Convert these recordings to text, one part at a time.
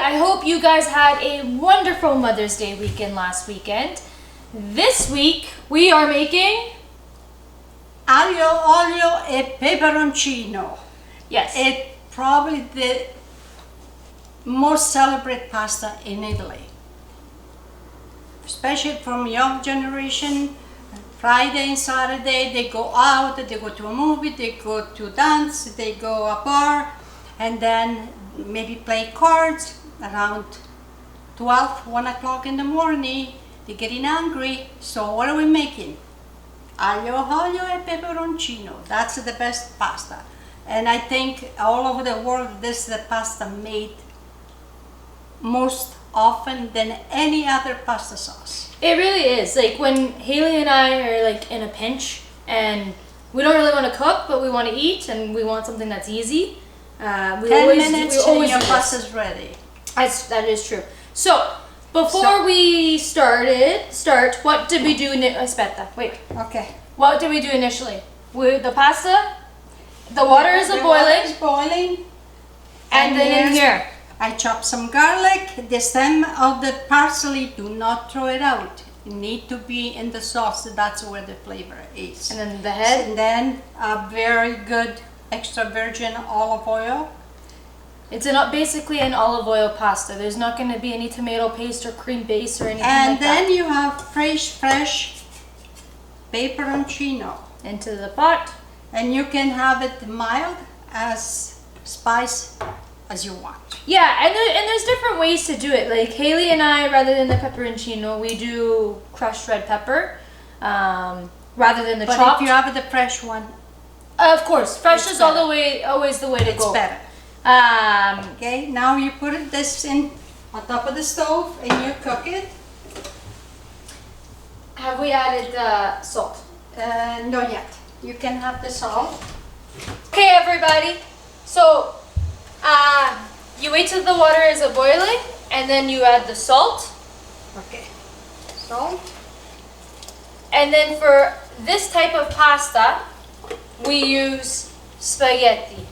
I hope you guys had a wonderful Mother's Day weekend last weekend. This week we are making Aglio, olio e peperoncino. yes. It's probably the most celebrated pasta in Italy. Especially from young generation. Friday and Saturday they go out, they go to a movie, they go to dance, they go a bar, and then maybe play cards around 12, 1 o'clock in the morning. They're getting hungry, so what are we making? Aglio, olio e peperoncino. That's the best pasta. And I think all over the world this is the pasta made most often than any other pasta sauce. It really is. Like when Haley and I are like in a pinch and we don't really want to cook, but we want to eat and we want something that's easy. 10 minutes and your pasta's ready. That is true. So before we start, what did we do? Aspetta, wait. Okay. What did we do initially? The pasta, the water is The boiling, water is boiling. and then in here. I chop some garlic. The stem of the parsley, do not throw it out. It need to be in the sauce. That's where the flavor is. And then the head. And then a very good extra virgin olive oil. It's basically an olive oil pasta. There's not going to be any tomato paste or cream base or anything And like then that. you have fresh peperoncino. Into the pot. And you can have it mild as spice as you want. Yeah, and there's different ways to do it. Like Haley and I, rather than the pepperoncino, we do crushed red pepper rather than the But chopped. if you have the fresh one, Of course, fresh It's is better. always the way to it's go. better. Okay, now you put this in on top of the stove and you cook it. Have we added salt? Not yet. You can have the salt. Okay, everybody. So you wait till the water is boiling, and then you add the salt. Okay, salt. And then for this type of pasta, we use spaghetti.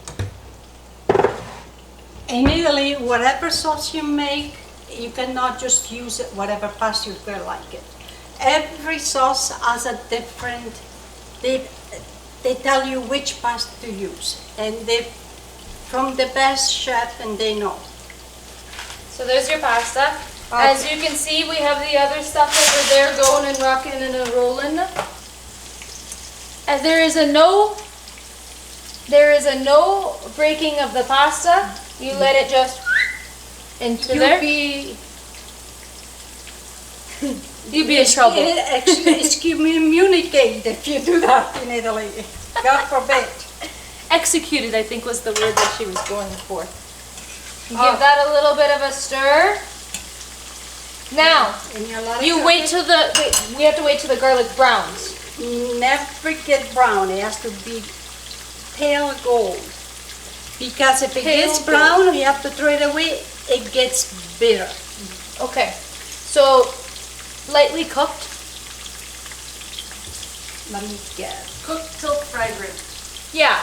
In Italy, whatever sauce you make, you cannot just use it, whatever pasta you feel like it. Every sauce has a different, they tell you which pasta to use. And they from the best chef and they know. So there's your pasta. Okay. As you can see, we have the other stuff over there going and rocking and rolling. And there is a no breaking of the pasta. You let it just into there. You'd be in trouble. Excommunicate if you do that in Italy. God forbid. Executed, I think, was the word that she was going for. Give that a little bit of a stir. Now, we have to wait till the garlic browns. Never get brown. It has to be pale gold. Because if it gets brown, you have to throw it away. It gets bitter. Okay, so lightly cooked. Let me guess. Cooked till fragrant. Yeah.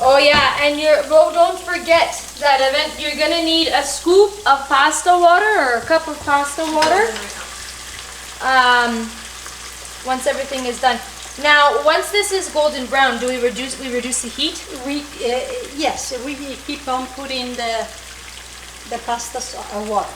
Oh yeah, and don't forget that you're gonna need a scoop of pasta water or a cup of pasta water. Once everything is done. Now, once this is golden brown, do we reduce the heat? Yes, we keep on putting the pasta water.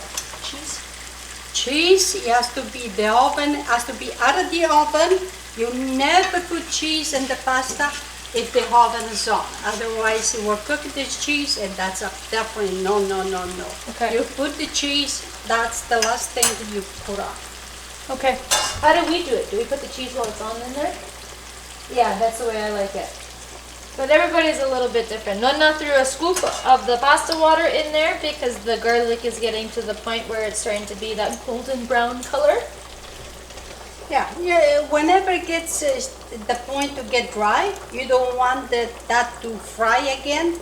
Cheese, it has to be the oven, has to be out of the oven. You never put cheese in the pasta if the oven is on. Otherwise, you will cook this cheese and that's definitely no. Okay. You put the cheese, that's the last thing that you put on. Okay. How do we do it? Do we put the cheese while it's on in there? Yeah, that's the way I like it. But everybody's a little bit different. Nonna threw a scoop of the pasta water in there because the garlic is getting to the point where it's starting to be that golden brown color. Yeah. Whenever it gets the point to get dry, you don't want that to fry again.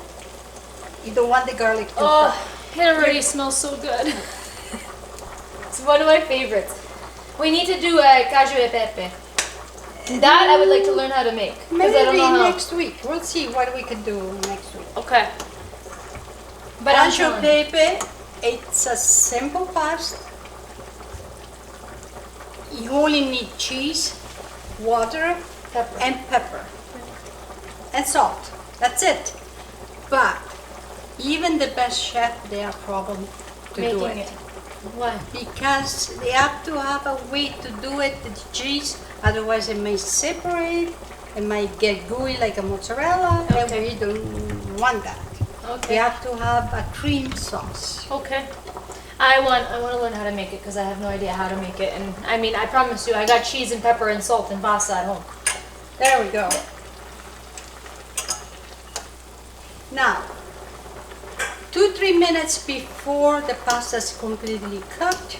You don't want the garlic to fry. It already smells so good. It's one of my favorites. We need to do a cacio e pepe. That I would like to learn how to make. Maybe I don't know how. next week. We'll see what we can do next week. Okay. But I'm Aglio telling you. pepe, it's a simple pasta. You only need cheese, water, Pepper. and pepper. And salt. That's it. But even the best chef, they have problem to do Making it. Why? Because they have to have a way to do it, the cheese, otherwise it may separate, it might get gooey like a mozzarella, and Okay. we don't want that. Okay. We have to have a cream sauce. Okay. I want to learn how to make it because I have no idea how to make it. And I mean, I promise you, I got cheese and pepper and salt and pasta at home. There we go. Now, 2-3 minutes before the pasta is completely cooked,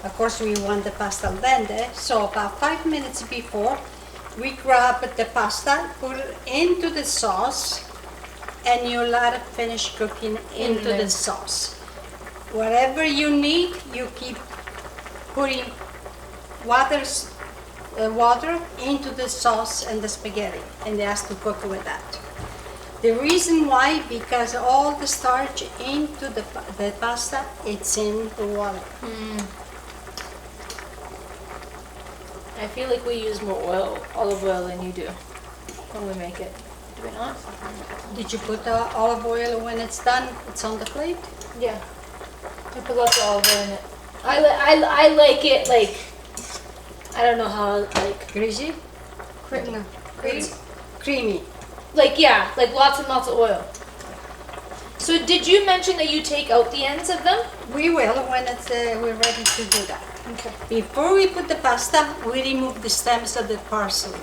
of course we want the pasta al dente, so about 5 minutes before, we grab the pasta, put it into the sauce, and you let it finish cooking into there. the sauce. Whatever you need, you keep putting water into the sauce and the spaghetti, and it has to cook with that. The reason why, because all the starch into the pasta, it's in the water. I feel like we use more oil, olive oil, than you do when we make it. Do we not? Did you put olive oil when it's done? It's on the plate? Yeah. I put lots of olive oil in it. I like it like, I don't know how, like, Greasy? cream. Creamy. Like, yeah, like lots and lots of oil. So did you mention that you take out the ends of them? We will when it's, we're ready to do that. Okay. Before we put the pasta, we remove the stems of the parsley.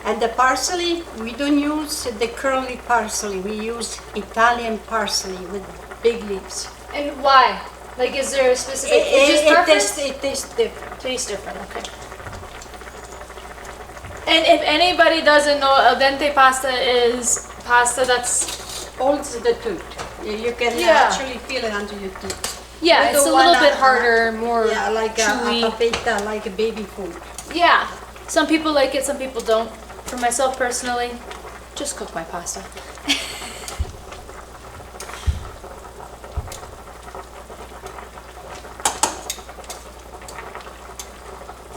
And the parsley, we don't use the curly parsley. We use Italian parsley with big leaves. And why? Like, is there a specific, it's just preference? It tastes different. Tastes different, okay. And if anybody doesn't know, al dente pasta is pasta that's, Holds the tooth. You can Yeah. actually feel it under your teeth. yeah, You it's a don't little wanna- bit harder, more Yeah, like chewy. a papita, like a baby food. Yeah, some people like it, some people don't. For myself personally, just cook my pasta.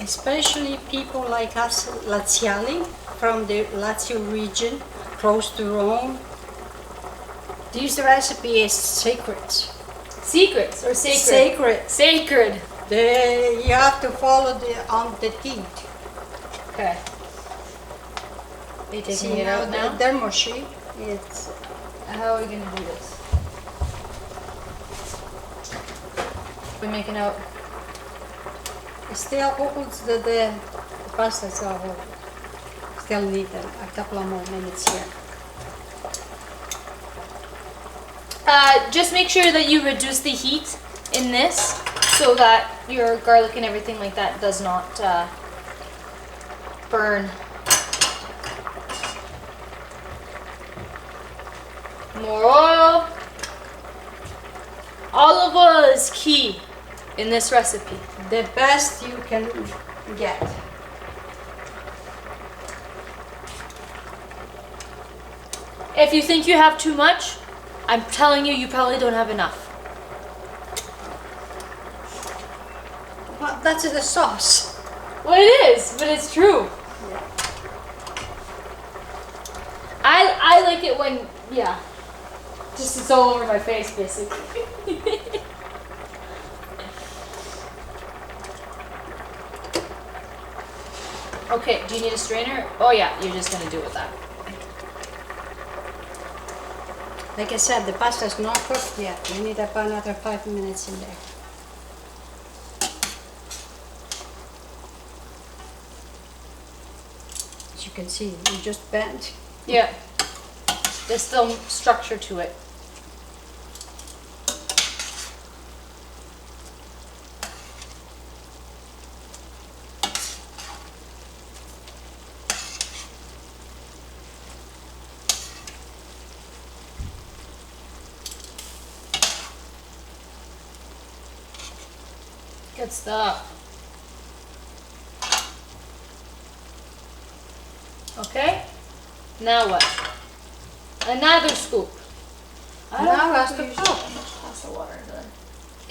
Especially people like us, Laziali, from the Lazio region, close to Rome. This recipe is sacred. Secrets or sacred? Sacred. Sacred. You have to follow on the teeth. Okay. Are you taking See, it out now? They're mushy. It's How are we gonna do this? We're making out. it still holds the pasta still holds. Still need a couple of more minutes here. Just make sure that you reduce the heat in this so that your garlic and everything like that does not burn. More oil. Olive oil is key in this recipe. The best you can get. If you think you have too much, I'm telling you, you probably don't have enough. Well, that's the sauce. Well, it is, but it's true. I like it when, yeah, just it's all over my face, basically. Okay, do you need a strainer? Oh yeah, you're just gonna do it with that. Like I said, the pasta is not cooked yet. We need about another 5 minutes in there. As you can see, we just bent. Yeah. There's still structure to it. Good stuff. Okay, now what? Another scoop. I Now don't has think we to usually pop. put much pasta water in there.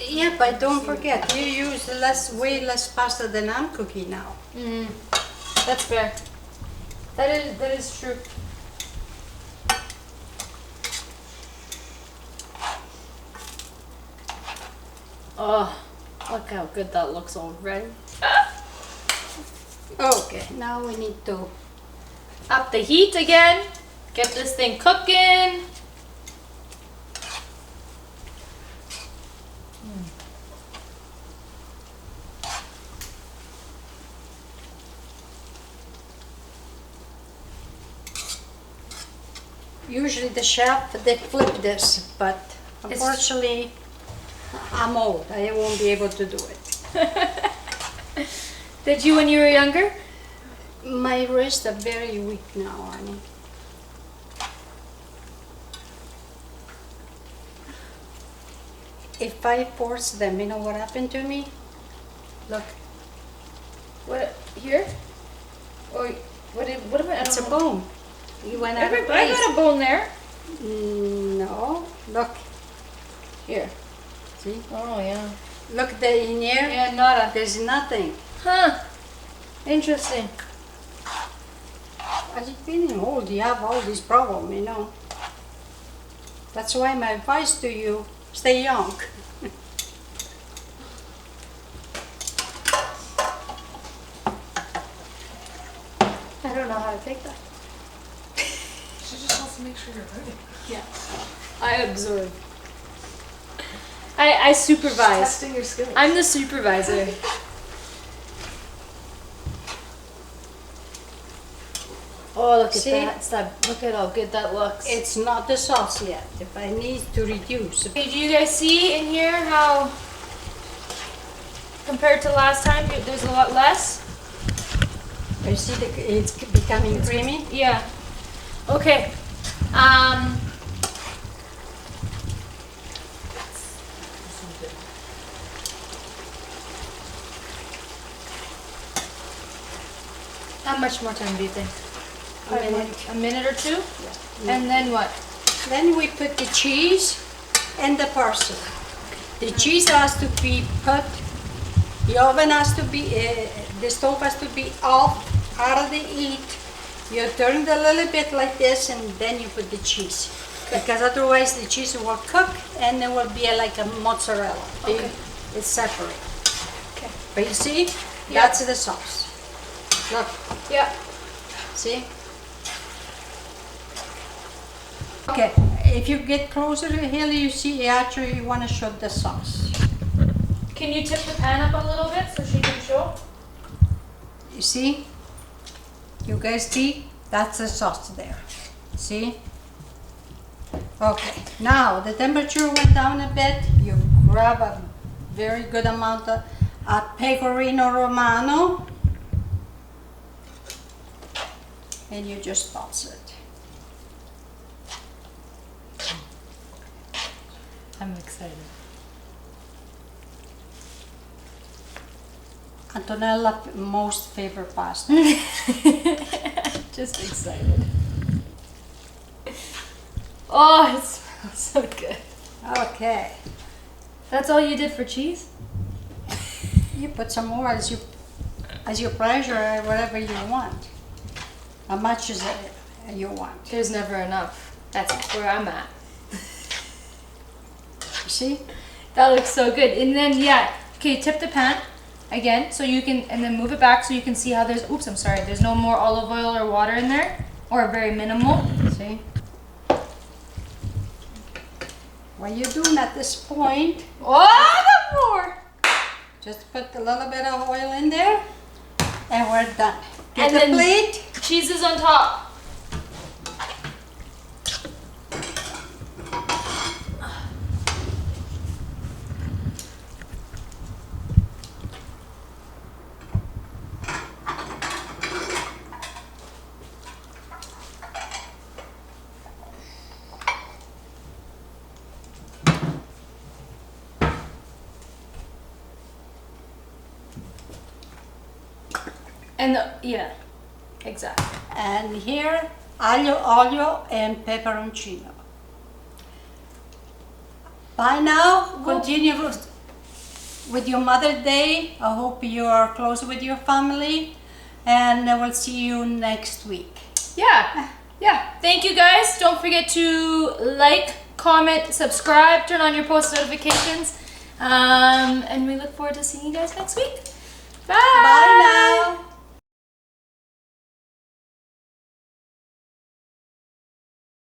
Yeah, but don't forget, you use way less pasta than I'm cooking now. That's fair. That is true. Oh, look how good that looks already. Okay, now we need to. Up the heat again. Get this thing cooking. Usually the chef, they flip this, but unfortunately, I'm old. I won't be able to do it. Did you when you were younger? My wrists are very weak now, honey. If I force them, you know what happened to me? Look, What here? Or what am I? I it's a don't know. bone. You went out of I place. got a bone there. No, look, Here. see? Oh yeah. Look there in here. Yeah, nada. There's nothing. Huh. Interesting. As you're getting old, you have all these problems, you know. That's why my advice to you, stay young. I don't know how to take that. She just wants to make sure you're ready. Yeah. I observe. I supervise. Testing your skills. I'm the supervisor. Oh, look See? at that. Look at how good that looks. It's not the sauce yet. If I need to reduce. Okay, do you guys see in here how, compared to last time, there's a lot less? You see, it's becoming creamy. Yeah. Okay. How much more time do you think? A minute. A minute or two? And then what? Then we put the cheese and the parsley. The cheese has to be put, the oven has to be, the stove has to be off, out of the heat. You turn it a little bit like this and then you put the cheese. Because otherwise the cheese will cook and it will be like a mozzarella. Okay. It's separate. Okay. But you see, Yeah. that's the sauce. Look, Yeah. see? Okay, if you get closer to here, you see actually you want to show the sauce. Can you tip the pan up a little bit so she can show? You see? You guys see? That's the sauce there. See? Okay, now the temperature went down a bit. You grab a very good amount of pecorino romano and you just toss it. I'm excited. Antonella most favorite pasta. Just excited. Oh, it smells so good. Okay, That's all you did for cheese? you put some more as you pleasure, whatever you want. How much is it you want? There's never enough. That's where I'm at. You see? That looks so good. And then, yeah, okay, tip the pan again so you can, and then move it back so you can see how there's, oops, I'm sorry, there's no more olive oil or water in there, or very minimal. See? What you're doing at this point, Oh, the more! just put a little bit of oil in there, and we're done. Get And the then- plate. Cheese is on top. And yeah, exactly. And here, aglio, olio, and peperoncino. Bye now. Continue with your Mother's Day. I hope you are close with your family, and I will see you next week. Yeah. Thank you guys. Don't forget to like, comment, subscribe, turn on your post notifications. And we look forward to seeing you guys next week. Bye. Bye now.